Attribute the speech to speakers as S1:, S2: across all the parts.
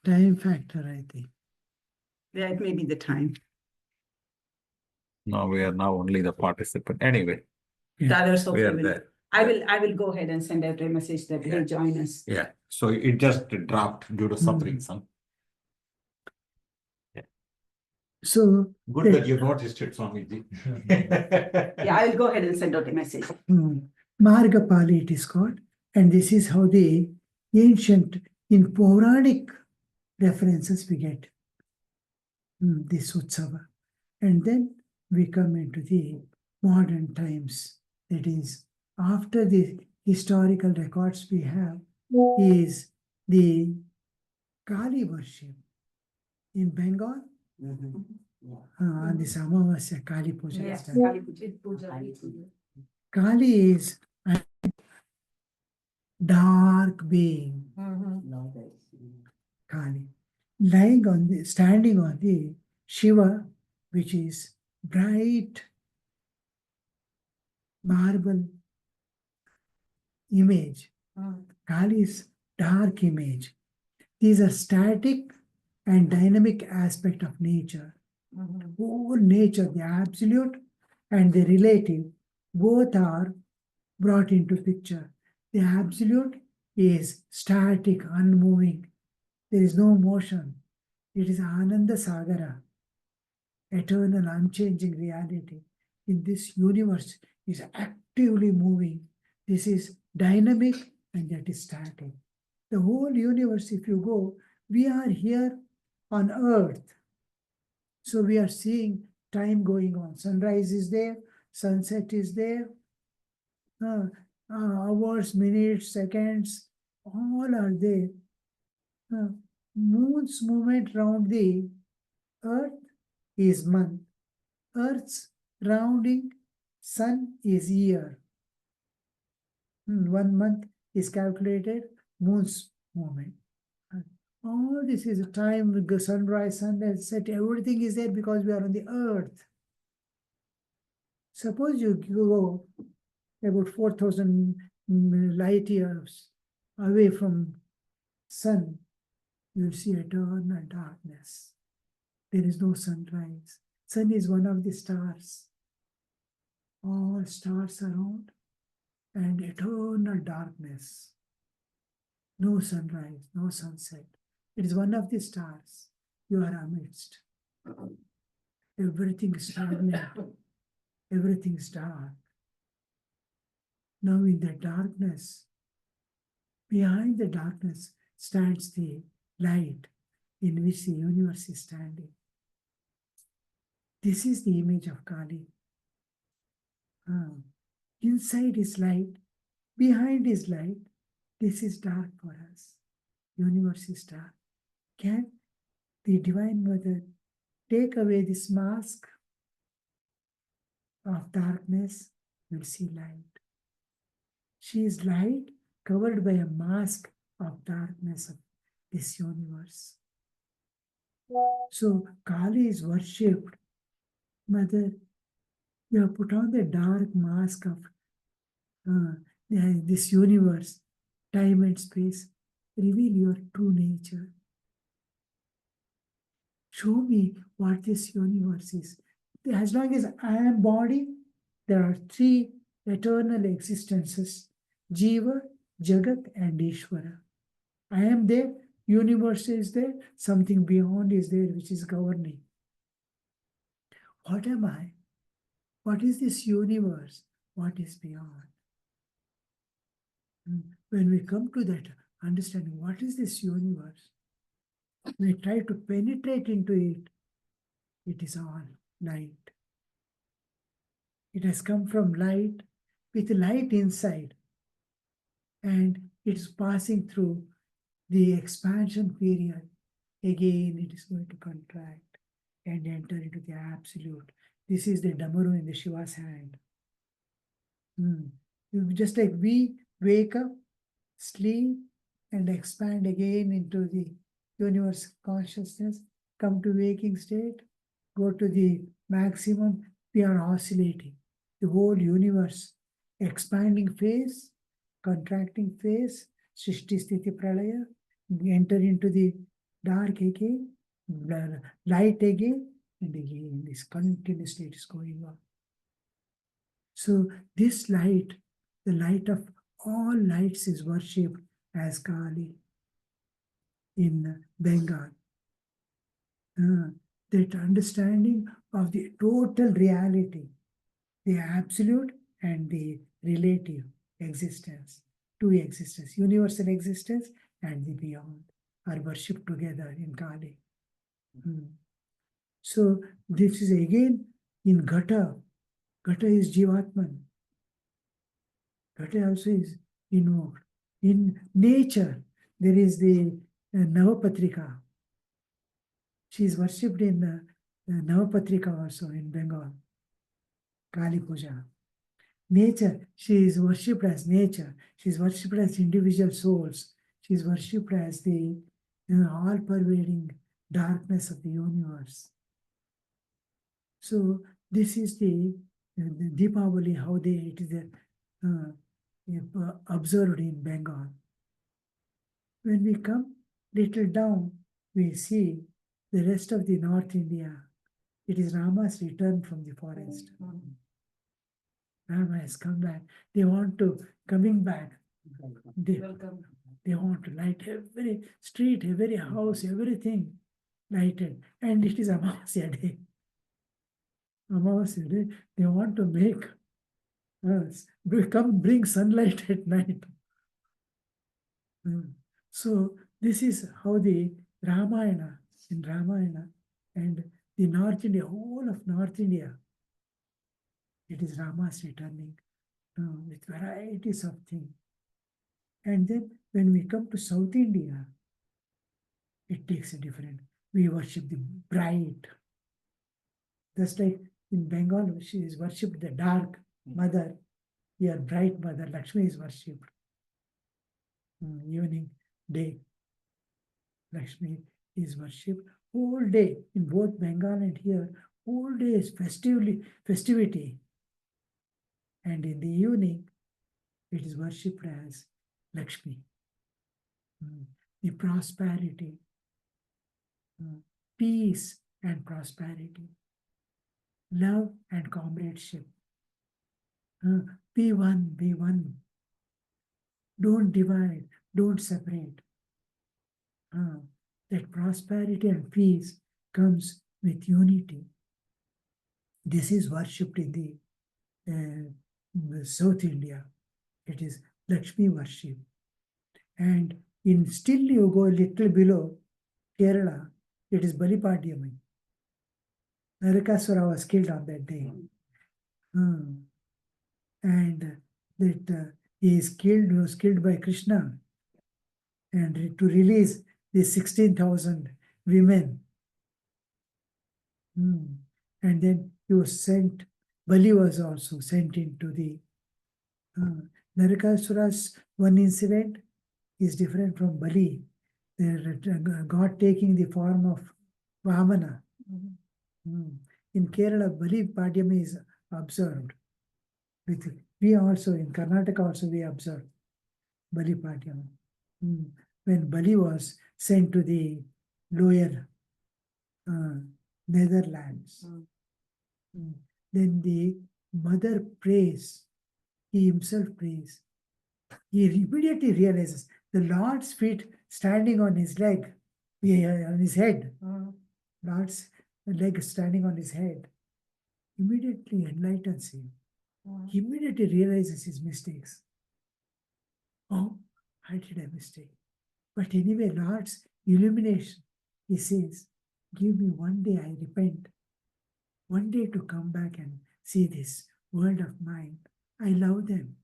S1: Time factor, I think.
S2: That may be the time.
S3: No, we are now only the participant. Anyway,
S2: The others
S3: we are
S2: will.
S3: there.
S2: I will go ahead and send out a message that
S3: Yeah.
S2: they join us.
S3: Yeah. So it just dropped due to some reason.
S1: So
S3: Good that you noticed it, Swamiji.
S2: Yeah, I will go ahead and send out a message.
S1: Margapali it is called, and this is how the ancient, in Puranic references we get this Utsava. And then we come into the modern times. That is, after the historical records we have, is the Kali worship in Bengal. On the Samavasya Kali Puja.
S2: Yes,
S1: is done. Kali is a dark being. Kali. Standing on the Shiva, which is bright marble image. Kali is dark image. These are static and dynamic aspect of nature. Whole nature, the absolute and the relative, both are brought into picture. The absolute is static, unmoving. There is no motion. It is Ananda Sagara, eternal, unchanging reality. In this universe is actively moving. This is dynamic and that is static. The whole universe, if you go, we are here on earth. So we are seeing time going on. Sunrise is there, sunset is there, hours, minutes, seconds, all are there. Moon's movement round the earth is month. Earth's rounding sun is year. 1 month is calculated, moon's movement. All this is a time with the sunrise, sunset, everything is there because we are on the earth. Suppose you go about 4,000 light years away from sun, you'll see eternal darkness. There is no sunrise. Sun is one of the stars. All stars around and eternal darkness. No sunrise, no sunset. It is one of the stars you are amidst. Everything is stagnant. Everything is dark. Now in the darkness, behind the darkness stands the light in which the universe is standing. This is the image of Kali. Inside is light, behind is light. This is dark for us. Universe is dark. Can the Divine Mother take away this mask of darkness? You'll see light. She is light covered by a mask of darkness of this universe. So Kali is worshipped. Mother, you have put on the dark mask of this universe, time and space. Reveal your true nature. Show me what this universe is. As long as I am body, there are 3 eternal existences: Jiva, Jagat, and Ishvara. I am there, universe is there, something beyond is there which is governing. What am I? What is this universe? What is beyond? When we come to that understanding, what is this universe? We try to penetrate into it. It is all light. It has come from light with light inside. And it is passing through the expansion period. Again, it is going to contract and enter into the absolute. This is the Damaru in the Shiva's hand. Just like we wake up, sleep, and expand again into the universe consciousness, come to waking state, go to the maximum, we are oscillating. The whole universe, expanding phase, contracting phase, Srishti Sthiti Pralaya, enter into the dark again, light again, and again. This continuously it is going on. So this light, the light of all lights, is worshipped as Kali in Bengal. That understanding of the total reality, the absolute and the relative existence, two existence, universal existence and the beyond, are worshipped together in Kali. So this is again in Ghata. Ghata is Jivatman. Ghata also is invoked. In nature, there is the Navapatrika. She is worshipped in Navapatrika also in Bengal. Kali Puja. Nature, she is worshipped as nature. She is worshipped as individual souls. She is worshipped as the all-pervading darkness of the universe. So this is the Deepavali, how it is observed in Bengal. When we come little down, we see the rest of the North India. It is Rama's return from the forest. Rama has come back. They want to coming back. They want to light every street, every house, everything lighted. And it is Amavasya day. Amavasya day, they want to make us bring sunlight at night. So this is how the Ramayana, in Ramayana, and the North India, whole of North India, it is Rama's returning with varieties of things. And then when we come to South India, it takes a different. We worship the bright. Just like in Bengal, she is worshipped the dark mother. Your bright mother, Lakshmi, is worshipped. Evening, day, Lakshmi is worshipped whole day in both Bengal and here. Whole day is festivity. And in the evening, it is worshipped as Lakshmi. The prosperity, peace and prosperity, love and comradeship. Be one, be one. Don't divide, don't separate. That prosperity and peace comes with unity. This is worshipped in the South India. It is Lakshmi worship. And still you go a little below Kerala, it is Balipadyami. Narakasura was killed on that day. And that he was killed by Krishna. And to release the 16,000 women. And then he was sent, Bali was also sent into the Narakasura's one incident is different from Bali. God taking the form of Vamana. In Kerala, Bali Padyami is observed. We also, in Karnataka also we observe Bali Padyami. When Bali was sent to the lower Netherlands, then the mother prays, he himself prays. He immediately realizes the Lord's feet standing on his leg, on his head. Lord's leg standing on his head. Immediately enlightens him. He immediately realizes his mistakes. Oh, I did a mistake. But anyway, Lord's illumination, he says, give me one day, I repent. One day to come back and see this world of mine. I love them.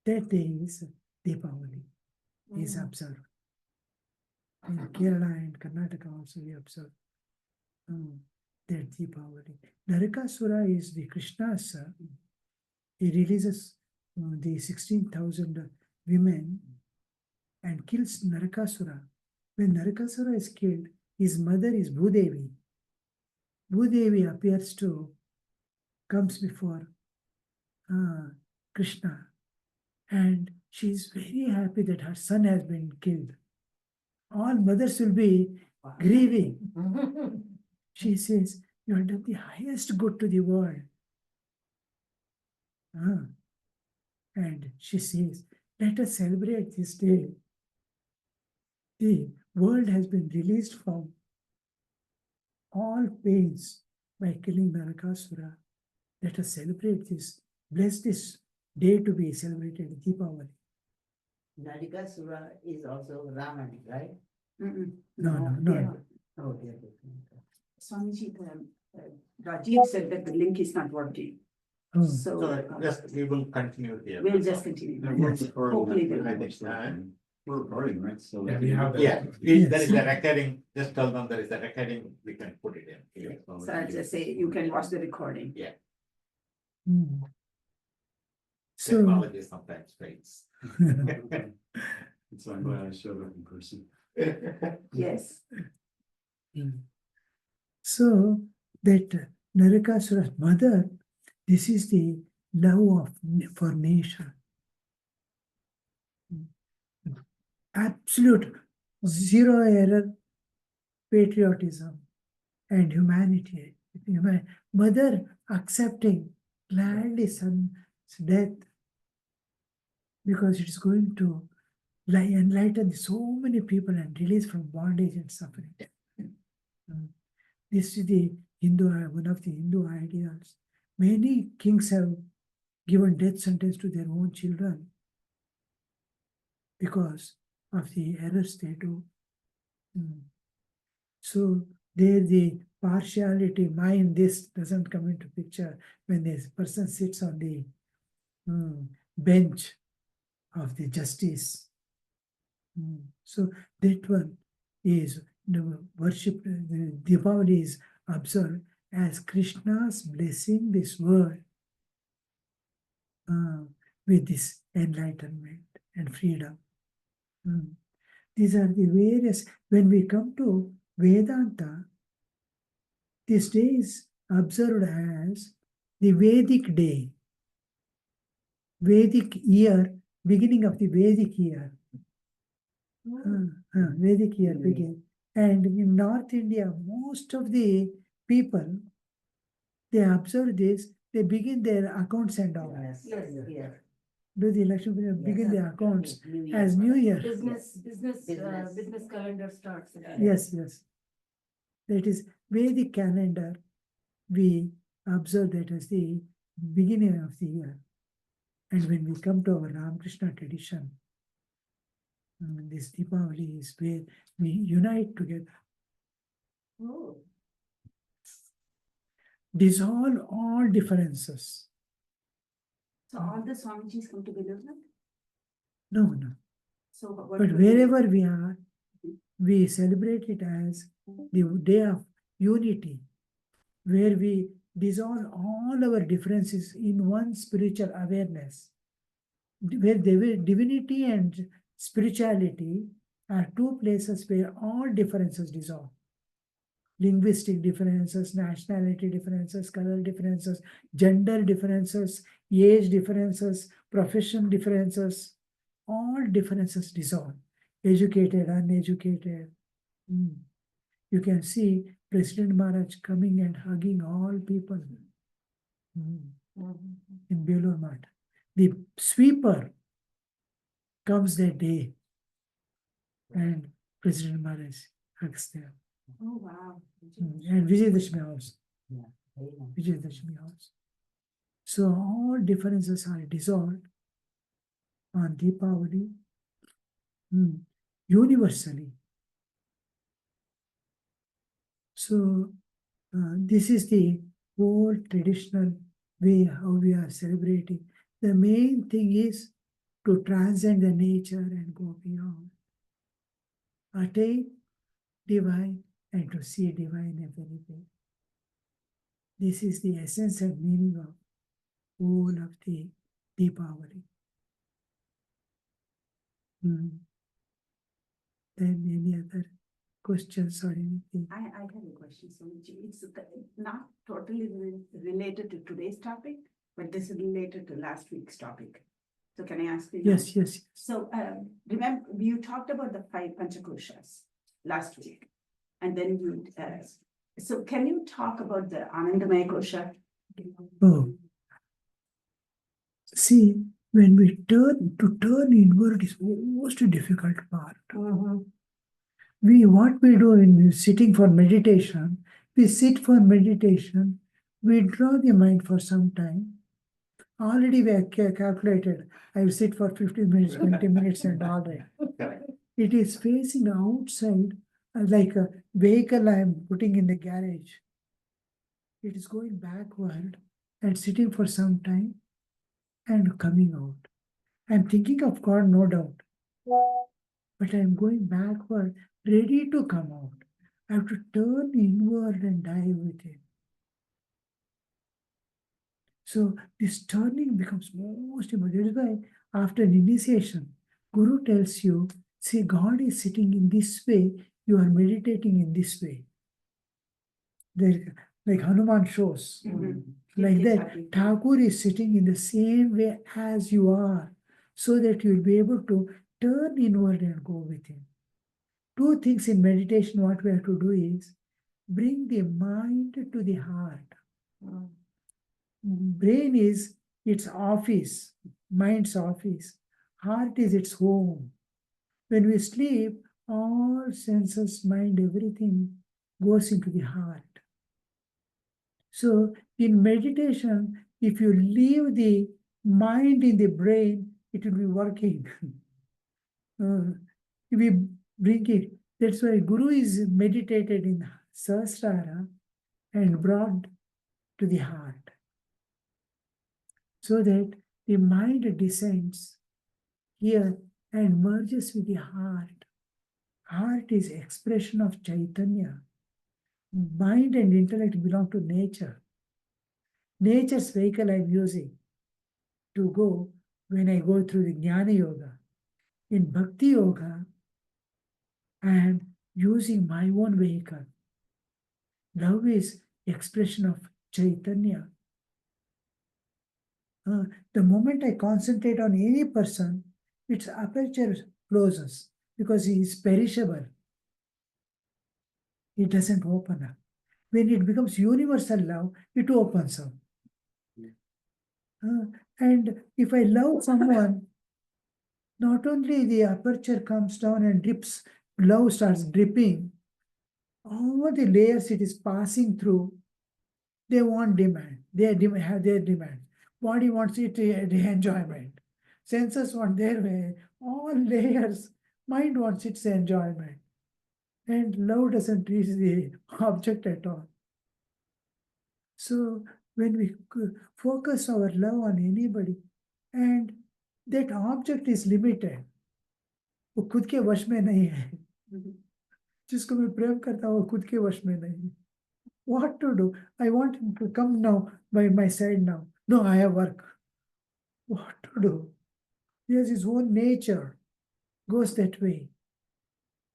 S1: That day is Deepavali, is observed. In Kerala and Karnataka also we observe that Deepavali. Narakasura is the Krishna's, he releases the 16,000 women and kills Narakasura. When Narakasura is killed, his mother is Bhudevi. Bhudevi comes before Krishna, and she is very happy that her son has been killed. all mothers will be grieving. She says, you have done the highest good to the world. Ah. And she says, let us celebrate this day. The world has been released from all pains by killing Narakasura. Let us celebrate this. Bless this day to be celebrated, Deepavali.
S4: Narikasura is also Raman, right?
S1: No.
S4: Oh, dear.
S2: Swamiji, Rajiv said that the link is not working.
S1: Oh,
S2: So
S3: we will continue here.
S2: we'll just continue. Hopefully they will.
S5: We're recording, right? So.
S3: Yeah,
S1: Yes.
S3: there is a recording, just tell them there is a recording, we can put it in here.
S2: So I'll just say, you can watch the recording.
S1: hmm. So,
S3: Technology sometimes fails.
S5: So I'm glad I showed up in person.
S2: Yes.
S1: so that Narakasura's mother, this is the love for nature. Absolute zero error patriotism and humanity. Mother accepting gladly son's death because it is going to enlighten so many people and release from bondage and suffering. This is the one of the Hindu ideals. Many kings have given death sentence to their own children because of the errors they do. So there the partiality, mind, this doesn't come into picture when this person sits on the bench of the justice. So that one is worship. Diwali is observed as Krishna's blessing this world with this enlightenment and freedom. These are the various. When we come to Vedanta, this day is observed as the Vedic day, Vedic year, beginning of the Vedic year. Vedic year begin. And in North India, most of the people, they observe this, they begin their accounts and all.
S4: Yes.
S1: Do the election, begin their accounts as New Year.
S4: Business
S6: calendar starts.
S1: Yes. That is Vedic calendar. We observe that as the beginning of the year. And when we come to our Ramakrishna tradition, this Deepavali is where we unite together. Dissolve all differences.
S2: So all the Swamijis come together?
S1: No.
S2: So what
S1: But
S2: do we do?
S1: wherever we are, we celebrate it as the day of unity, where we dissolve all our differences in one spiritual awareness, where divinity and spirituality are two places where all differences dissolve. Linguistic differences, nationality differences, color differences, gender differences, age differences, profession differences, all differences dissolve. Educated, uneducated. You can see President Maharaj coming and hugging all people in Belur Math. The sweeper comes that day and President Maharaj hugs them.
S2: Oh, wow.
S1: And Vijayadashmi also. Vijayadashmi also. So all differences are dissolved on Deepavali universally. So this is the whole traditional way how we are celebrating. The main thing is to transcend the nature and go beyond. Attain divine and to see divine everywhere. This is the essence and meaning of all of the Deepavali. Then any other questions or anything?
S2: I have a question, Swamiji. It's not totally related to today's topic, but this is related to last week's topic. So can I ask you? now?
S1: Yes, yes.
S2: So, remember, you talked about the 5 Panchakoshas last week. And then so can you talk about the Anandamaya Kosha?
S1: Oh. See, when we turn inward is most difficult part. What we do when we're sitting for meditation, we sit for meditation, we draw the mind for some time. Already we have calculated, I will sit for 15 minutes, 20 minutes and all that.
S3: Correct.
S1: It is facing outside like a vehicle I am putting in the garage. It is going backward and sitting for some time and coming out. I'm thinking of God, no doubt. But I'm going backward, ready to come out. I have to turn inward and dive within. So this turning becomes most important. That is why after an initiation, Guru tells you, see, God is sitting in this way, you are meditating in this way. Like Hanuman shows. Like that, Thakur is sitting in the same way as you are, so that you'll be able to turn inward and go within. 2 things in meditation, what we have to do is bring the mind to the heart. Brain is its office, mind's office. Heart is its home. When we sleep, all senses, mind, everything goes into the heart. So in meditation, if you leave the mind in the brain, it will be working. If we bring it, that's why Guru is meditated in Sahasrara and brought to the heart. So that the mind descends here and merges with the heart. Heart is expression of Chaitanya. Mind and intellect belong to nature. Nature's vehicle I'm using to go when I go through the Jnana Yoga. In Bhakti Yoga, I am using my own vehicle. Love is expression of Chaitanya. The moment I concentrate on any person, its aperture closes because he is perishable. It doesn't open up. When it becomes universal love, it opens up. And if I love someone, not only the aperture comes down and drips, love starts dripping, all the layers it is passing through, they want demand. They have their demand. Body wants it, the enjoyment. Senses want their way. All layers. Mind wants its enjoyment. And love doesn't reach the object at all. So when we focus our love on anybody, and that object is limited, वो खुद के वश में नहीं है. जिसको मैं प्रेम करता हूँ वो खुद के वश में नहीं है. What to do? I want him to come now by my side now. No, I have work. What to do? He has his own nature, goes that way.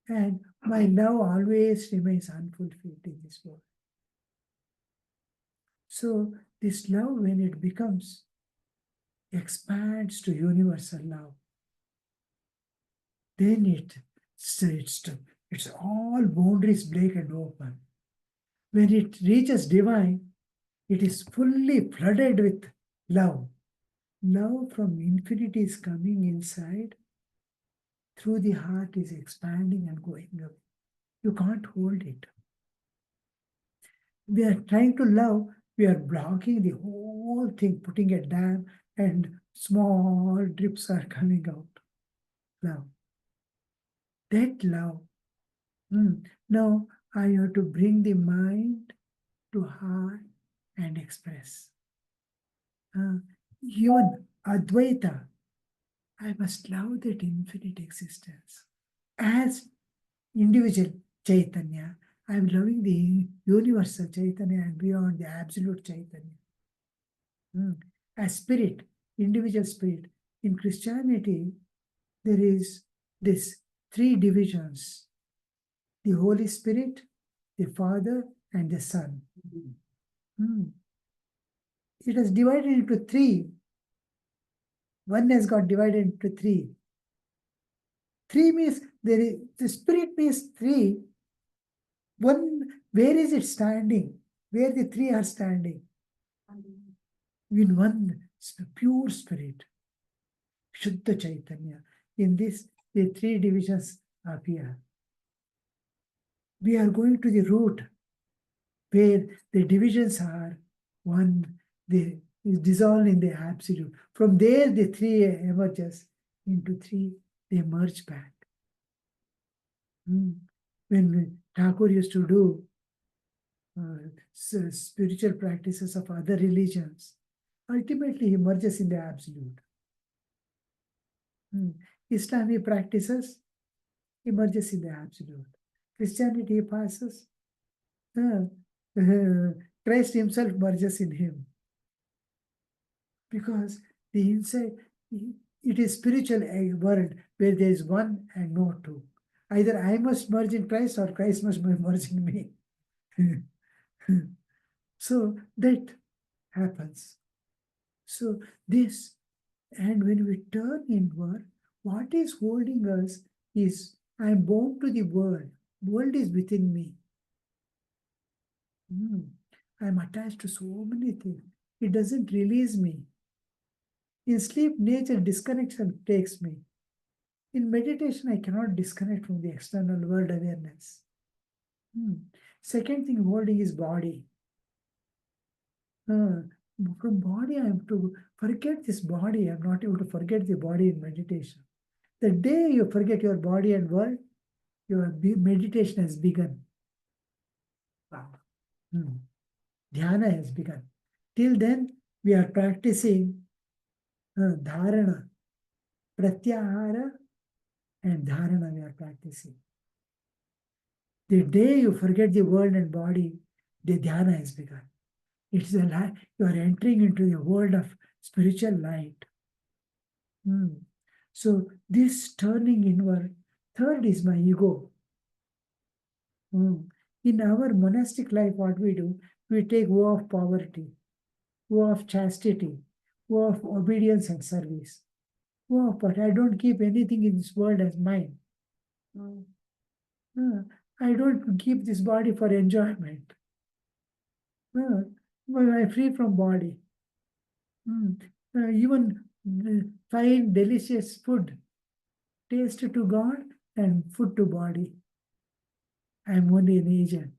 S1: And my love always remains unfulfilled in this world. So this love, when it becomes, expands to universal love, then it's all boundaries break and open. When it reaches divine, it is fully flooded with love. Love from infinity is coming inside, through the heart is expanding and going away. You can't hold it. We are trying to love, we are blocking the whole thing, putting a dam, and small drips are coming out. Love. That love. Now I have to bring the mind to heart and express. Even Advaita, I must love that infinite existence. As individual Chaitanya, I am loving the universal Chaitanya and beyond the absolute Chaitanya. As spirit, individual spirit. In Christianity, there is this 3 divisions: the Holy Spirit, the Father, and the Son. It is divided into 3. One has got divided into three. Three means there is the spirit means three. One, where is it standing? Where the three are standing? In one pure spirit, Shuddha Chaitanya. In this, the three divisions appear. We are going to the root where the divisions are one, they is dissolved in the absolute. From there, the three emerges into three, they merge back. When Thakur used to do spiritual practices of other religions, ultimately he merges in the absolute. Islamic practices, he merges in the absolute. Christianity passes, Christ himself merges in him. Because the inside, it is spiritual world where there is one and no two. Either I must merge in Christ or Christ must merge in me. So that happens. So this, and when we turn inward, what is holding us is I am bound to the world. World is within me. I am attached to so many things. It doesn't release me. In sleep, nature disconnection takes me. In meditation, I cannot disconnect from the external world awareness. Second thing holding is body. From body, I am to forget this body. I am not able to forget the body in meditation. The day you forget your body and world, your meditation has begun. Wow. Dhyana has begun. Till then, we are practicing dharana, pratyahara, and dharana we are practicing. The day you forget the world and body, the dhyana has begun. It's a light. You are entering into the world of spiritual light. So this turning inward, third is my ego. In our monastic life, what we do, we take vow of poverty, vow of chastity, vow of obedience and service. Vow, but I don't keep anything in this world as mine. I don't keep this body for enjoyment. I'm free from body. Even fine, delicious food, taste to God and food to body. I am only an agent.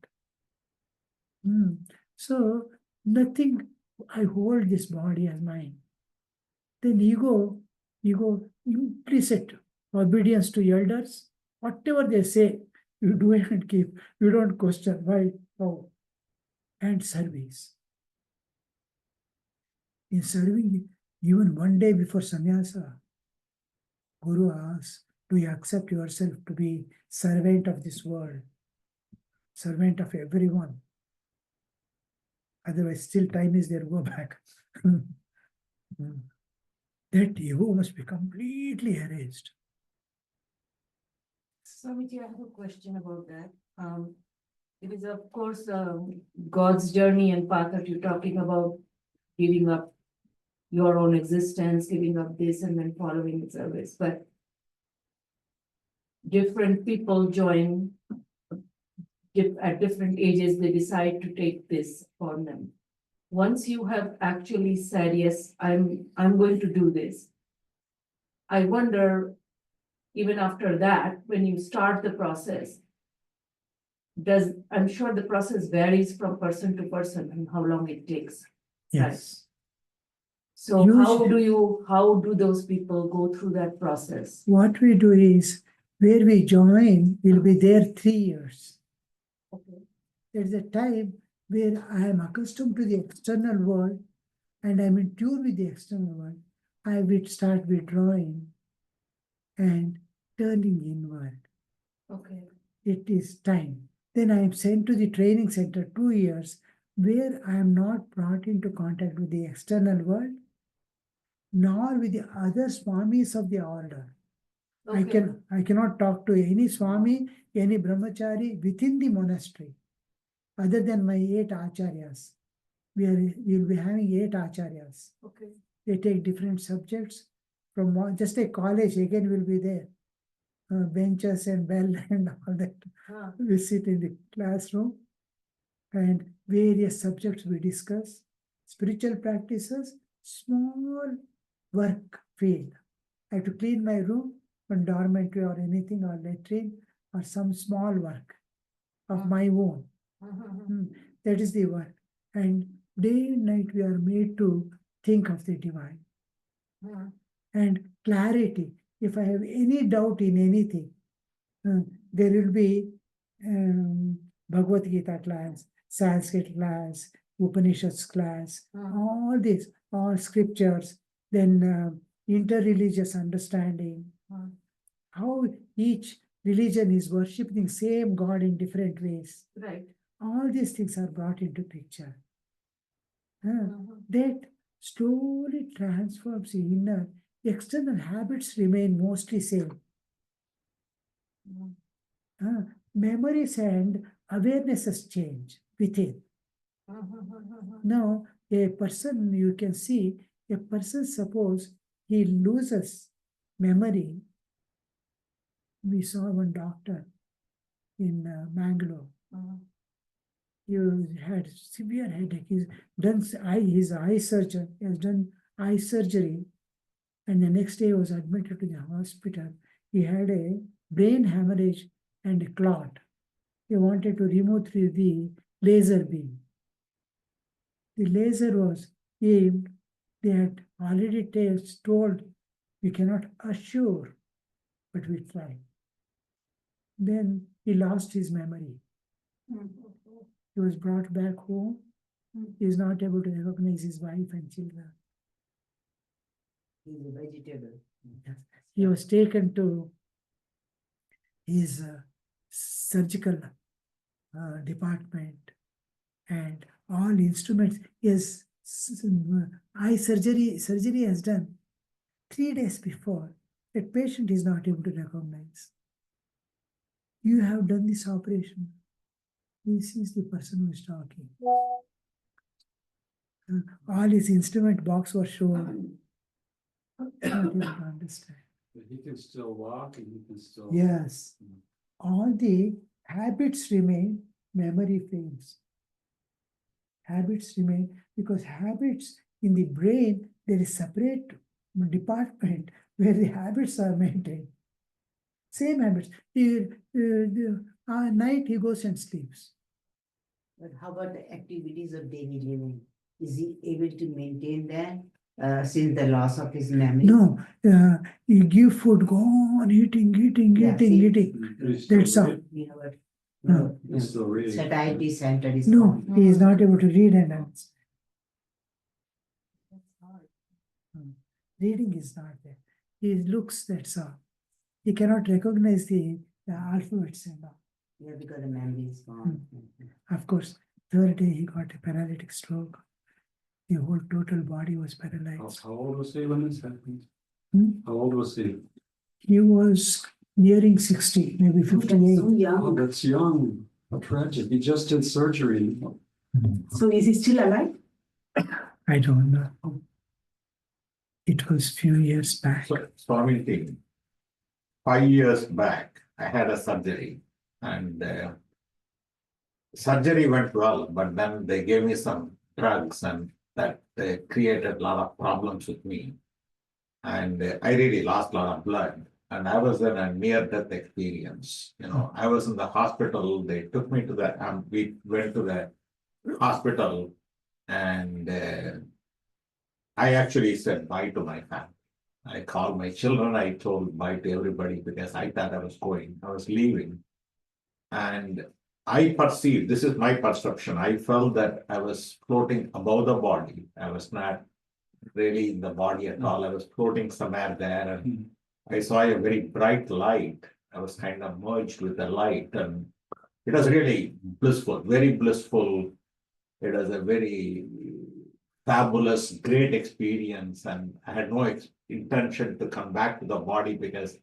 S1: So nothing, I hold this body as mine. Then ego implicit obedience to elders. Whatever they say, you do and keep. You don't question why, how. And service. In serving, even one day before sannyasa, Guru asks, do you accept yourself to be servant of this world? Servant of everyone. Otherwise, still time is there, go back. That ego must be completely erased.
S6: Swamiji, I have a question about that. It is, of course, God's journey and path that you're talking about, giving up your own existence, giving up this and then following the service. But different people join at different ages, they decide to take this on them. Once you have actually said, yes, I'm going to do this, I wonder, even after that, when you start the process, I'm sure the process varies from person to person and how long it takes.
S1: Yes.
S6: So
S1: Usually-
S6: how do those people go through that process?
S1: What we do is, where we join, we'll be there 3 years.
S6: Okay.
S1: There's a time where I am accustomed to the external world and I'm in tune with the external world. I will start withdrawing and turning inward.
S6: Okay.
S1: It is time. Then I am sent to the training center 2 years where I am not brought into contact with the external world nor with the other swamis of the order.
S6: Okay.
S1: I cannot talk to any swami, any brahmachari within the monastery, other than my 8 acharyas. We will be having 8 acharyas.
S6: Okay.
S1: They take different subjects just a college again will be there. Benches and bell and all that.
S6: Huh.
S1: We sit in the classroom and various subjects we discuss. Spiritual practices, small work field. I have to clean my room, one dormitory or anything, or latrine, or some small work of my own. That is the work. And day and night we are made to think of the divine. And clarity. If I have any doubt in anything, there will be Bhagavad Gita class, Sanskrit class, Upanishads class, all this, all scriptures, then interreligious understanding, how each religion is worshipping same God in different ways.
S6: Right.
S1: All these things are brought into picture. That slowly transforms the inner. External habits remain mostly same. Memories and awarenesses change within. Now, a person, you can see, a person, suppose he loses memory. We saw one doctor in Mangalore. He had severe headache. He's done his eye surgeon. He has done eye surgery, and the next day he was admitted to the hospital. He had a brain hemorrhage and a clot. They wanted to remove through the laser beam. The laser was aimed. They had already told we cannot assure, but we tried. Then he lost his memory. He was brought back home. He is not able to recognize his wife and children.
S4: He's a vegetable.
S1: Yes. He was taken to his surgical department, and all instruments. His eye surgery has done 3 days before. That patient is not able to recognize. You have done this operation. This is the person who is talking. All his instrument box was shown. Not able to understand.
S5: But he can still walk and he can still.
S1: Yes. All the habits remain, memory fades. Habits remain because habits in the brain, there is separate department where the habits are maintained. Same habits. Night he goes and sleeps.
S4: But how about the activities of daily living? Is he able to maintain that since the loss of his memory?
S1: No, you give food, go on eating.
S4: Yeah, see.
S5: He's still
S1: That's all.
S5: reading.
S4: You know what?
S1: No.
S5: He's still reading.
S4: Satiety center is.
S1: No,
S4: gone.
S1: he is not able to read and answer.
S6: That's hard.
S1: Reading is not there. He looks, that's all. He cannot recognize the alphabets and all.
S4: Yeah, because the memory is gone.
S1: Of course, third day he got a paralytic stroke. The whole total body was paralyzed.
S5: How old was he when this happened?
S1: Hmm?
S5: How old was he?
S1: He was nearing 60, maybe 58.
S2: So
S5: Oh,
S2: young.
S5: that's young. How tragic. He just did surgery.
S2: So is he still alive?
S1: I don't know. It was few years back.
S3: So, Swami thing. 5 years back, I had a surgery, and surgery went well, but then they gave me some drugs, and that created a lot of problems with me. And I really lost a lot of blood, and I was in a near-death experience. You know, I was in the hospital. They took me to the. We went to the hospital, and I actually said bye to my family. I called my children, I told bye to everybody because I thought I was leaving. And I perceived, this is my perception, I felt that I was floating above the body. I was not really in the body at all. I was floating somewhere there, and I saw a very bright light. I was kind of merged with the light, and it was really blissful, very blissful. It was a very fabulous, great experience, and I had no intention to come back to the body because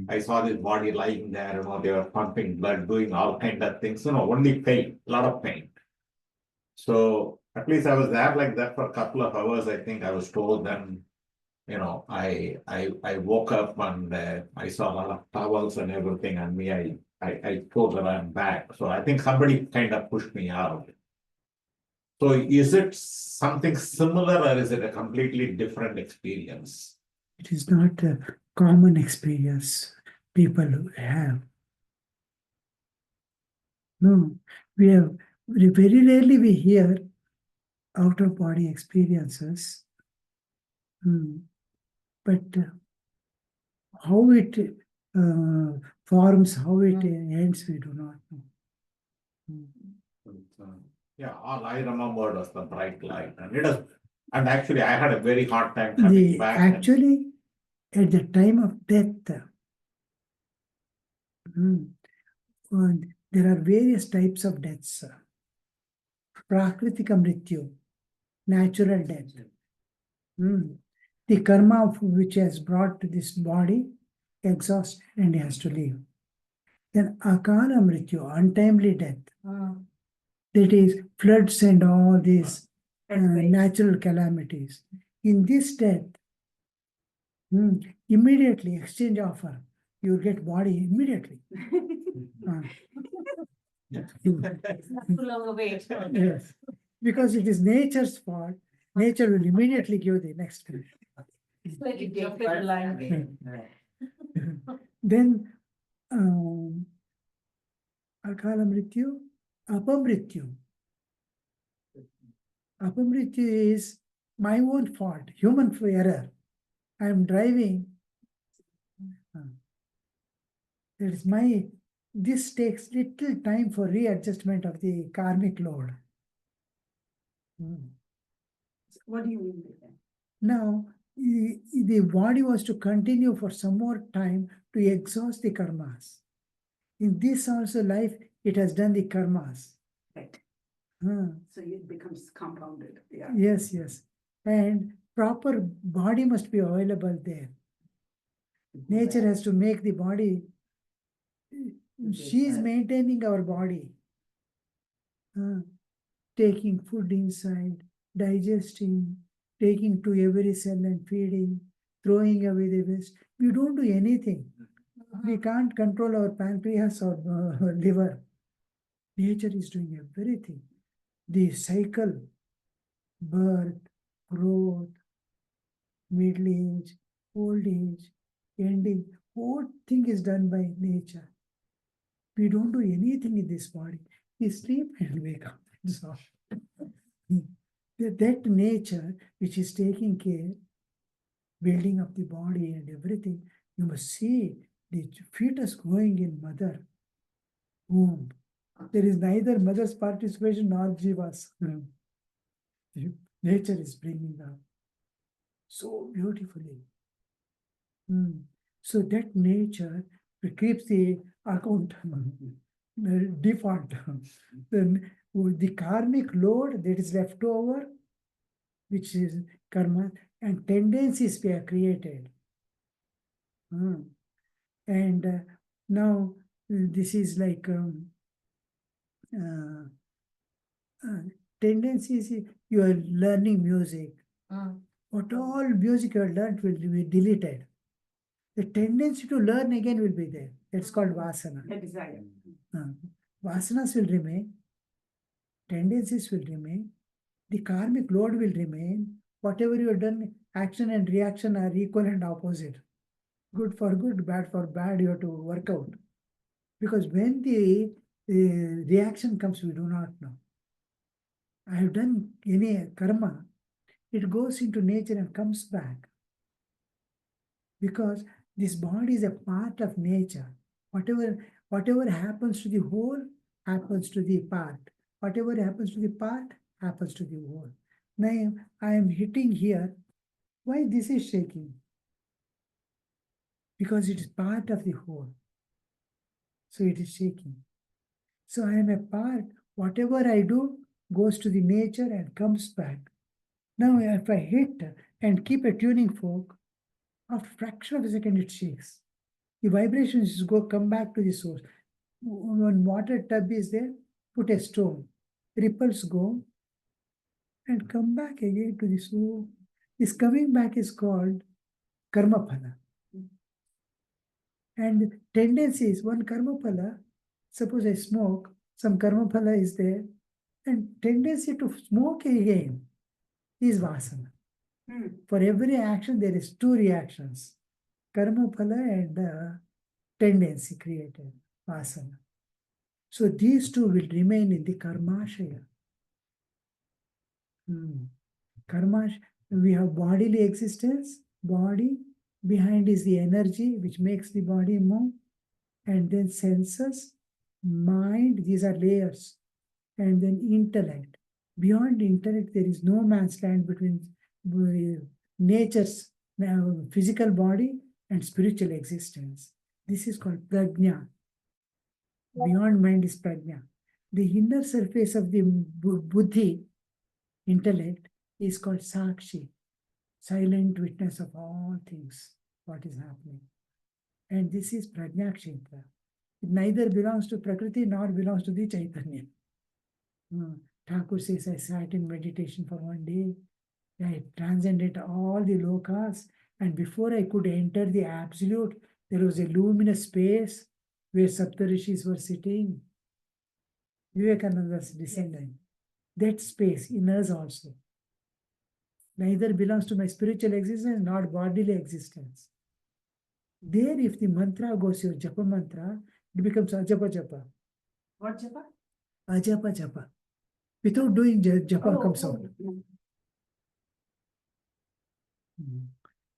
S3: I saw this body lying there, they were pumping blood, doing all kind of things, only pain, a lot of pain. So at least I was there like that for a couple of hours, I think I was told. Then I woke up and I saw a lot of towels and everything and I told her I'm back. So I think somebody kind of pushed me out. So is it something similar or is it a completely different experience?
S1: It is not a common experience people have. No, we have very rarely we hear out of body experiences. But how it forms, how it ends, we do not know.
S3: But, yeah, all I remembered was the bright light, and actually I had a very hard time coming back.
S1: Actually, at the time of death, there are various types of deaths. Prakritika mrityu, natural death. The karma which has brought to this body exhaust and he has to leave. Then akala mrityu, untimely death. That is floods and all these natural calamities. In this death, immediately exchange offer. You get body immediately.
S6: Too long a wait.
S1: Yes, because it is nature's fault. Nature will immediately give the next one.
S6: It's like a jump in the line.
S1: Then akala mrityu, apamrityu. Apamrityu is my own fault, human error. I am driving. That is my. This takes little time for readjustment of the karmic load.
S2: What do you mean by that?
S1: Now, the body was to continue for some more time to exhaust the karmas. In this also life, it has done the karmas.
S2: Right.
S1: Hmm.
S2: So it becomes compounded. Yeah.
S1: Yes, yes. And proper body must be available there. Nature has to make the body. She is maintaining our body. Taking food inside, digesting, taking to every cell and feeding, throwing away the waste. We don't do anything. We can't control our pancreas or liver. Nature is doing everything. The cycle, birth, growth, middle age, old age, ending, whole thing is done by nature. We don't do anything in this body. We sleep and wake up. That's all. That nature which is taking care, building up the body and everything, you must see the fetus growing in mother womb. There is neither mother's participation nor jivas. Nature is bringing up so beautifully. So that nature keeps the account default. Then the karmic load that is left over, which is karma, and tendencies we have created. And now this is like tendencies. You are learning music. What all music you have learned will be deleted. The tendency to learn again will be there. That's called vasana.
S2: The desire.
S1: Vasanas will remain. Tendencies will remain. The karmic load will remain. Whatever you have done, action and reaction are equal and opposite. Good for good, bad for bad, you have to work out. Because when the reaction comes, we do not know. I have done any karma, it goes into nature and comes back. Because this body is a part of nature. Whatever happens to the whole happens to the part. Whatever happens to the part happens to the whole. Now I am hitting here. Why this is shaking? Because it is part of the whole. So it is shaking. So I am a part. Whatever I do goes to the nature and comes back. Now if I hit and keep a tuning fork, after a fraction of a second it shakes. The vibrations come back to the source. When water tub is there, put a stone. Ripples go and come back again to the source. This coming back is called karma phala. And tendencies, one karma phala, suppose I smoke, some karma phala is there, and tendency to smoke again is vasana.
S2: Hmm.
S1: For every action, there is two reactions, karma phala and tendency created, vasana. So these two will remain in the karmashaya. Karma, we have bodily existence, body, behind is the energy which makes the body move, and then senses, mind, these are layers, and then intellect. Beyond intellect, there is no man's land between nature's physical body and spiritual existence. This is called prajna. Beyond mind is prajna. The inner surface of the buddhi, intellect, is called sakshi, silent witness of all things, what is happening. And this is prajna kshetra. It neither belongs to prakriti nor belongs to the chaitanya. Thakur says, I sat in meditation for one day. I transcended all the lokas, and before I could enter the absolute, there was a luminous space where Saptarishis were sitting. Vivekananda's descendant. That space in us also neither belongs to my spiritual existence nor bodily existence. There, if the mantra goes your japa mantra, it becomes ajapa japa.
S2: What japa?
S1: Ajapa japa. Without doing japa comes out.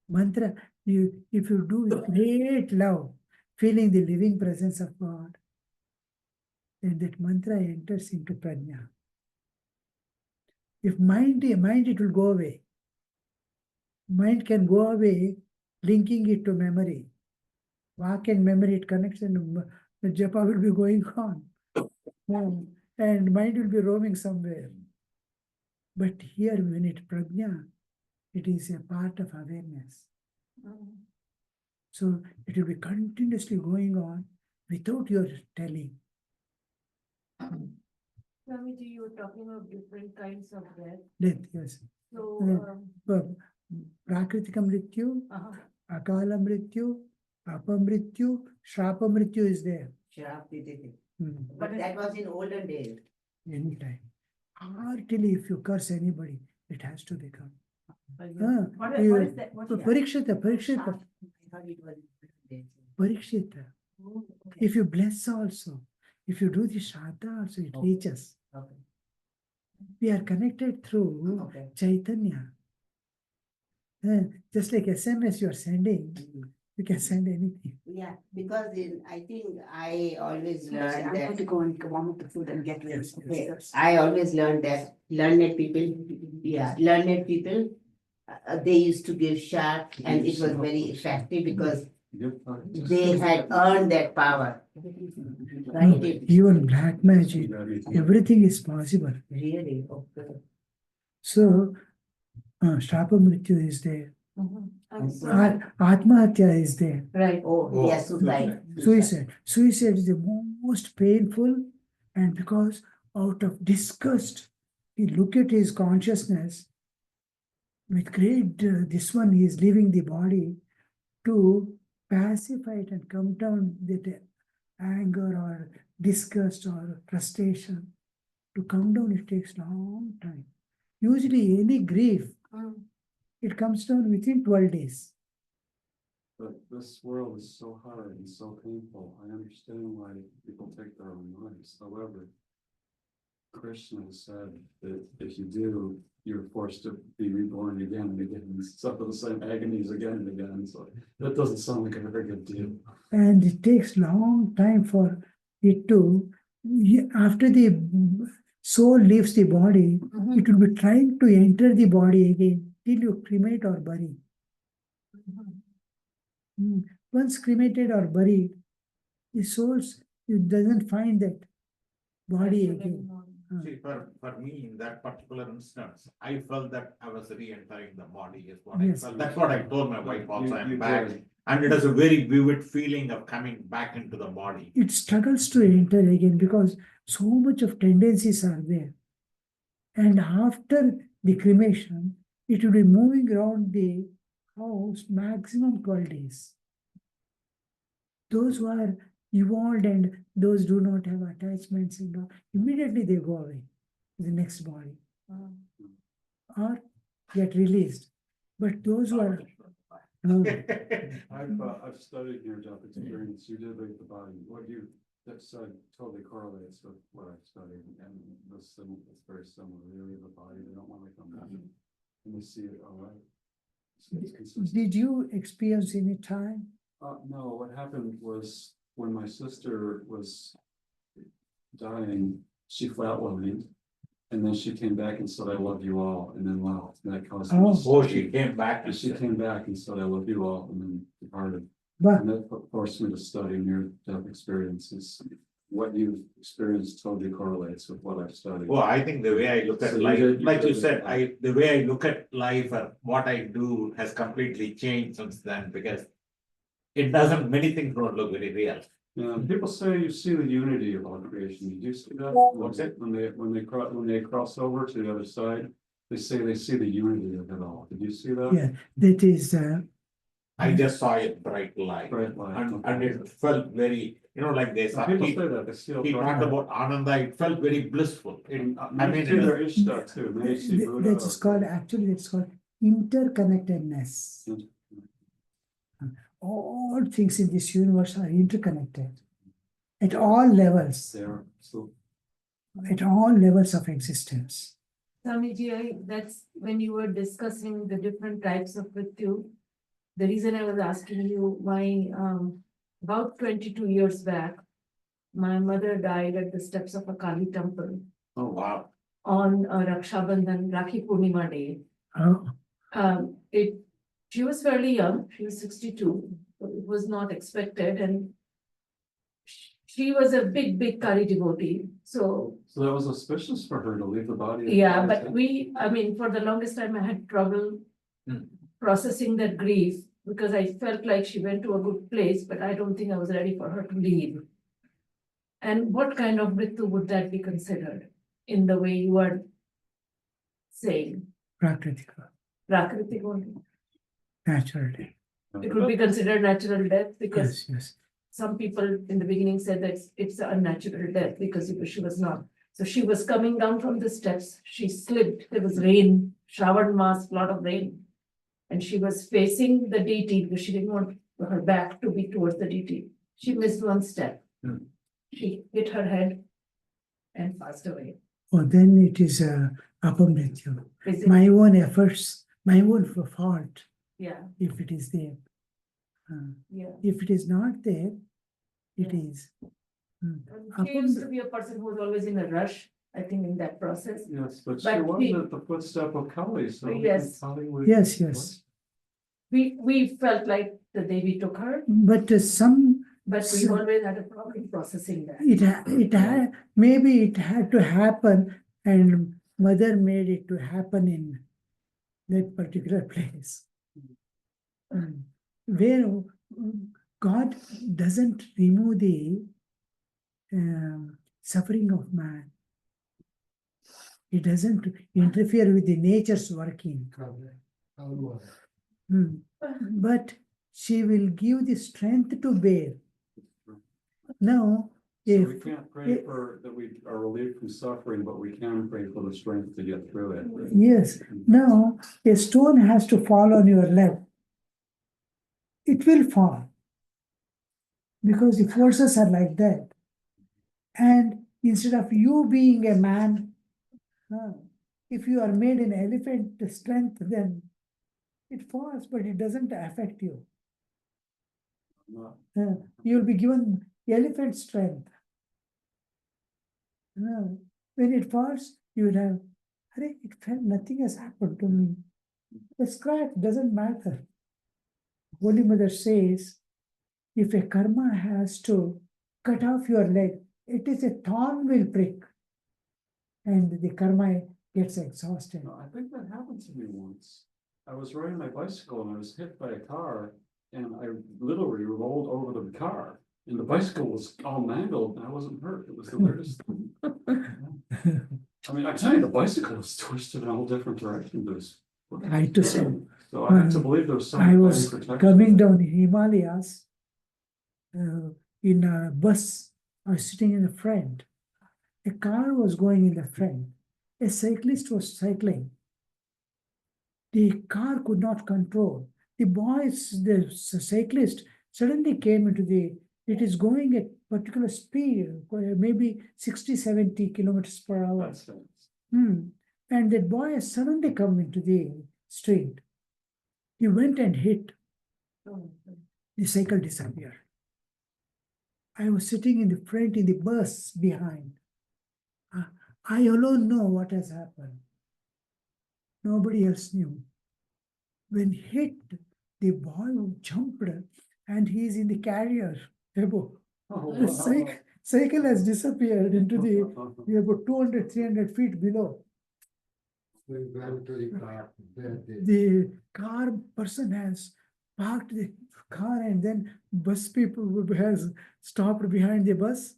S1: Mantra, if you do with great love, feeling the living presence of God, then that mantra enters into prajna. If mind, it will go away. Mind can go away, linking it to memory. Vak and memory, it connects, and the japa will be going on. And mind will be roaming somewhere. But here, when it prajna, it is a part of awareness. So it will be continuously going on without your telling.
S6: Swamiji, you were talking of different kinds of death.
S1: Death, yes.
S6: So,
S1: Prakritika mrityu,
S6: uh-huh.
S1: akala mrityu, apamrityu, shrapa mrityu is there.
S4: Sharp did it.
S1: But
S4: But that was in olden days.
S1: anytime. Heartily, if you curse anybody, it has to become.
S2: What is that? What is that?
S1: Parikshita,
S4: I thought it was in olden days.
S1: Parikshita.
S2: Oh, okay.
S1: If you bless also, if you do the shraddha also, it
S4: Okay.
S1: reaches.
S4: Okay.
S1: We are connected through
S4: Okay.
S1: Chaitanya. Just like SMS you are sending, you can send anything.
S4: Yeah, because I think I always
S2: I'm
S4: learned
S2: going to
S4: that.
S2: go and warm up the food and get ready.
S1: Yes,
S2: Okay.
S1: yes.
S4: I always learned that learned people, they used to give sharp, and it was very effective because they had earned that power. Right?
S1: Even black magic, everything is possible.
S4: Really? Okay.
S1: So, Shrapa Mrityu is there.
S6: And so,
S1: Atmahatya is there.
S6: right.
S4: Oh, yes, right.
S1: Suicide. Suicide is the most painful, and because out of disgust, he look at his consciousness with great, this one he is leaving the body to pacify it and come down that anger or disgust or frustration. To come down, it takes long time. Usually any grief, it comes down within 12 days.
S5: But this world is so hard and so painful. I understand why people take their own lives. However, Krishna said that if you do, you're forced to be reborn again and again and suffer the same agonies again and again. So that doesn't sound like a very good deal.
S1: And it takes long time for it to, after the soul leaves the body, it will be trying to enter the body again till you cremate or bury. Once cremated or buried, the souls, it doesn't find that body again.
S3: See, for me, in that particular instance, I felt that I was re-entering the body is what I
S1: Yes.
S3: felt. That's what I told my wife also, I'm
S5: You
S3: back.
S5: did.
S3: And it is a very vivid feeling of coming back into the body.
S1: It struggles to enter again because so much of tendencies are there. And after the cremation, it will be moving around the house maximum 12 days. Those who are evolved and those do not have attachments, immediately they go away to the next body or get released. But those who are
S5: I've studied near-death experience. You did leave the body. What you that said totally correlates with what I've studied, and it's very similar. They leave the body, they don't want to come back, and they see it. All right. It's consistent.
S1: did you experience any time?
S5: No, what happened was when my sister was dying, she flatlined. And then she came back and said, I love you all, and then left. And that caused me to
S3: Oh,
S5: study.
S3: she came back.
S5: And she came back and said, I love you all, and then departed.
S1: But
S5: And that forced me to study near-death experiences. What you've experienced totally correlates with what I've studied.
S3: Well, I think the way I look
S5: So
S3: at
S5: you
S3: life,
S5: did- you
S3: like you
S5: did
S3: said,
S5: it.
S3: the way I look at life or what I do has completely changed since then because it doesn't, many things don't look very real.
S5: Yeah, people say you see the unity of all creation. Did you see that?
S3: What's it?
S5: When they cross over to the other side, they say they see the unity of it all. Did you see that?
S1: yeah, that is
S3: I just saw a bright light.
S5: Bright light,
S3: And it felt very, like they saw,
S5: People
S3: he
S5: say that, they see.
S3: he talked about Ananda, it felt very blissful. I mean,
S5: Maybe there is that too. Maybe you see Buddha.
S1: that is called it's called interconnectedness. All things in this universe are interconnected at all levels,
S5: There, so
S1: at all levels of existence.
S6: Swamiji, that's when you were discussing the different types of Mrityu. The reason I was asking you, about 22 years back, my mother died at the steps of a Kali temple
S3: Oh, wow.
S6: on Raksha Bandhan, Rakhi Purnima day.
S1: Oh,
S6: She was fairly young, she was 62, but it was not expected, and she was a big Kali devotee, so
S5: that was auspicious for her to leave the body. of
S6: yeah,
S5: Christ,
S6: but
S5: huh?
S6: for the longest time, I had trouble
S3: Hmm.
S6: processing that grief, because I felt like she went to a good place, but I don't think I was ready for her to leave. And what kind of Mrityu would that be considered in the way you are saying?
S1: Prakritika,
S6: Prakritik only?
S1: natural death.
S6: It would be considered natural death because
S1: Yes.
S6: some people in the beginning said that it's a unnatural death because she was not. So she was coming down from the steps, she slipped, there was rain, showered mass, lot of rain. And she was facing the deity because she didn't want her back to be towards the deity. She missed one step.
S3: Hmm.
S6: She hit her head and passed away.
S1: Oh, then it is apamrityu.
S6: Is it?
S1: My own efforts, my own fault,
S6: Yeah,
S1: if it is there.
S6: yeah.
S1: If it is not there, it
S6: Yeah.
S1: is.
S6: She used to be a person who was always in a rush, I think, in that process.
S5: Yes, but she
S6: But
S5: was
S6: he-
S5: at the footstep of Kali, so.
S6: Yes.
S5: Kali would-
S1: Yes.
S6: We felt like the Devi took her,
S1: But
S6: but we always had a problem processing that.
S1: it had, maybe it had to happen and mother made it to happen in that particular place. Where God doesn't remove the suffering of man. He doesn't interfere with the nature's working. But she will give the strength to bear. Now,
S5: So
S1: if
S5: we can't pray for that we are relieved from suffering, but we can pray for the strength to get through it.
S1: yes, now a stone has to fall on your leg. It will fall. Because the forces are like that. And instead of you being a man, if you are made an elephant strength, then it falls, but it doesn't affect you. You'll be given elephant strength. When it falls, you will have, it felt nothing has happened to me. The scratch doesn't matter. Holy Mother says, if a karma has to cut off your leg, it is a thorn will prick. And the karma gets exhausted.
S5: No, I think that happened to me once. I was riding my bicycle and I was hit by a car and I literally rolled over the car. And the bicycle was all mangled and I wasn't hurt. It was the weirdest thing. I mean, I tell you, the bicycle was twisted in all different directions.
S1: I too.
S5: So I have to believe there was some
S1: I
S5: kind
S1: was
S5: of protection.
S1: coming down the Himalayas in a bus. I was sitting in the front. A car was going in the front. A cyclist was cycling. The car could not control. The cyclist suddenly came into it is going at particular speed, maybe 60, 70 kilometers per hour.
S5: That's fast.
S1: And that boy has suddenly come into the street. He went and hit. The cycle disappeared. I was sitting in the front in the bus behind. I alone know what has happened. Nobody else knew. When hit, the boy jumped and he is in the carrier above.
S5: Oh,
S1: The
S5: wow.
S1: cycle has disappeared into about 200, 300 feet below.
S7: We went to the car.
S1: The car person has parked the car and then bus people has stopped behind the bus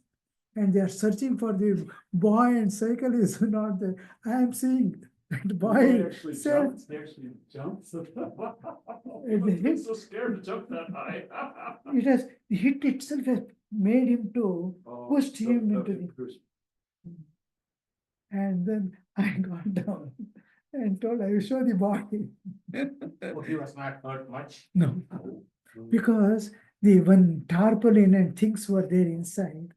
S1: and they are searching for the boy and cycle is not there. I am seeing that
S5: They
S1: boy
S5: actually
S1: said,
S5: jumped. They actually jumped. He
S1: And
S5: must
S1: the
S5: have been
S1: hit-
S5: so scared to jump that high.
S1: it has, the hit itself has made him to
S5: Oh,
S1: pushed him into
S5: it
S1: the,
S5: pushed-
S1: and then I got down and told, I will show the body.
S3: Oh, he was not hurt much.
S1: No, because the one tarpaulin and things were there inside.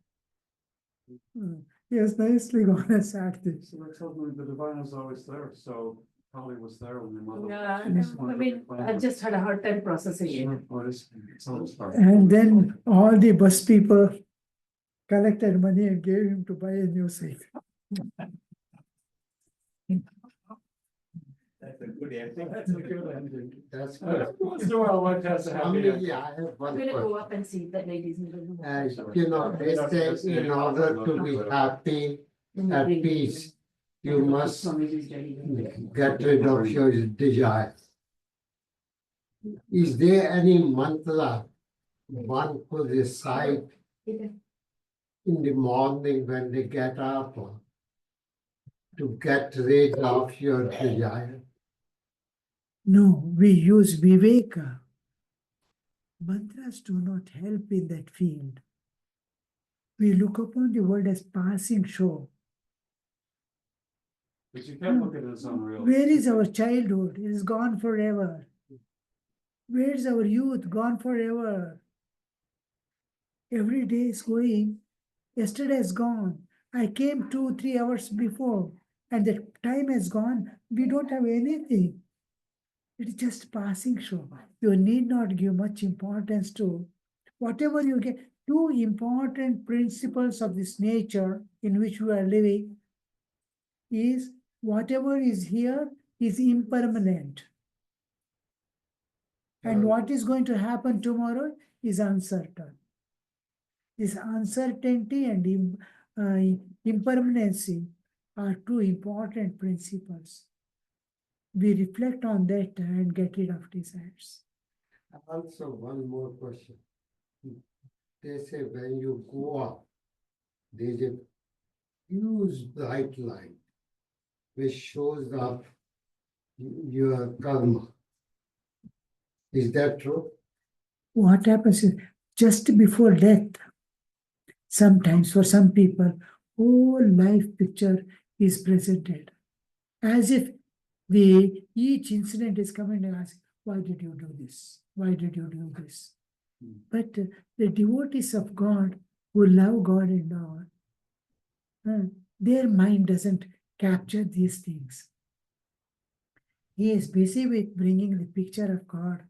S1: He has nicely gone and sat there.
S5: So they told me the divine is always there, so probably was there when your mother.
S6: Yeah,
S5: was
S6: I mean, I just had a hard time processing it.
S5: Sure, well, it's always hard.
S1: And then all the bus people collected money and gave him to buy a new cycle.
S3: That's a good ending.
S5: That's a good ending.
S7: That's
S5: Once
S7: good.
S5: in a while, one has a happy ending.
S7: I have
S6: I'm
S7: one
S6: gonna go
S7: question.
S6: up and see the ladies in the room.
S7: As you know, they say in order to be happy, at peace, you must get rid of your desires. Is there any mantra one could recite in the morning when they get up to get rid of your desire?
S1: No, we use Viveka. Mantras do not help in that field. We look upon the world as passing show.
S5: But you can't look at it as unreal.
S1: Where is our childhood? It is gone forever. Where is our youth? Gone forever. Every day is going. Yesterday is gone. I came 2, 3 hours before, and the time has gone. We don't have anything. It is just passing show. You need not give much importance to whatever you get. Two important principles of this nature in which we are living is whatever is here is impermanent. And what is going to happen tomorrow is uncertain. This uncertainty and impermanency are two important principles. We reflect on that and get rid of desires.
S7: Also, one more question. They say when you go up, there's a huge bright light which shows up your karma. Is that true?
S1: What happens is just before death, sometimes for some people, whole life picture is presented as if each incident is coming and asking, why did you do this? Why did you do this? But the devotees of God who love God and all, their mind doesn't capture these things. He is busy with bringing the picture of God.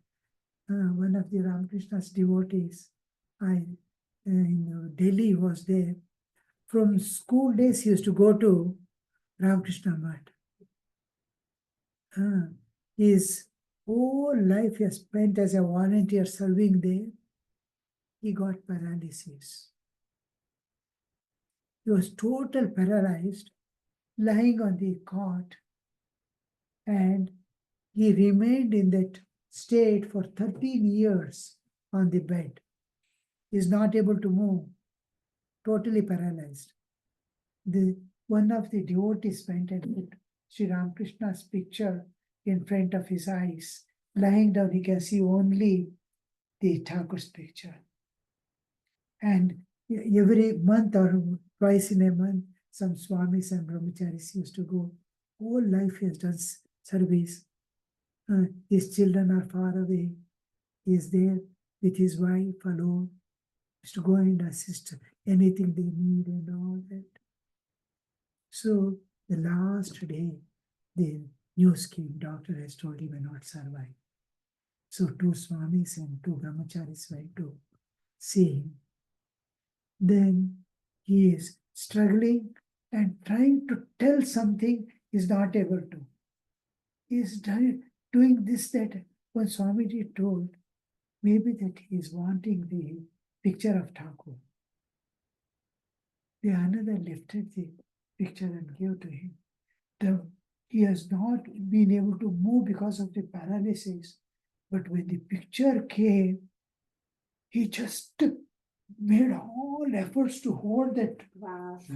S1: One of the Ramakrishna's devotees, in Delhi was there. From school days, he used to go to Ramakrishna Math. His whole life he has spent as a volunteer serving there. He got paralysis. He was total paralyzed, lying on the cot, and he remained in that state for 13 years on the bed. He is not able to move, totally paralyzed. One of the devotees went and put Sri Ramakrishna's picture in front of his eyes lying down, he can see only the Thakur's picture. And every month or twice in a month, some Swamis and Brahmacharis used to go. Whole life he has done service. His children are far away. He is there with his wife alone. Used to go and assist anything they need and all that. So the last day, the news came, doctor has told he may not survive. So two Swamis and two Brahmacharis went to see him. Then he is struggling and trying to tell something, is not able to. He is doing this, that. When Swamiji told, maybe that he is wanting the picture of Thakur. The another lifted the picture and gave to him. He has not been able to move because of the paralysis. But when the picture came, he just made all efforts to hold that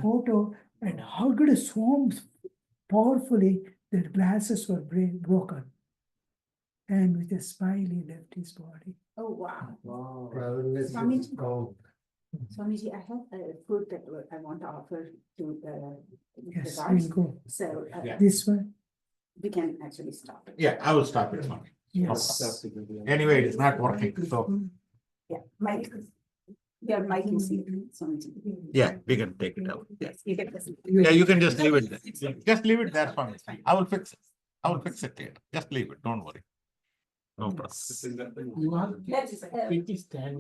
S1: photo and hugged so powerfully that glasses were broken. And with a smile, he left his body.
S2: Oh, wow.
S5: Wow.
S7: Paralysis
S2: Swamiji.
S7: gone.
S2: Swamiji, I have a food that I want to offer to the
S1: Yes,
S2: guards.
S1: we'll go.
S2: So
S3: Yeah.
S1: This one,
S2: we can actually stop it.
S3: Yeah, I will stop it. Swami.
S1: yes.
S5: That's a good idea.
S3: Anyway, it's not working, so,
S2: Yeah, Mike. Yeah, Mike can see it. Swamiji.
S3: yeah, we can take it out. Yeah,
S2: Yes, you get this.
S3: yeah, you can just leave it there. Just leave it there, Swami. I will fix it. I will fix it later. Just leave it, don't worry. No problem.
S5: It's in that thing.
S2: That's,
S8: It is standing.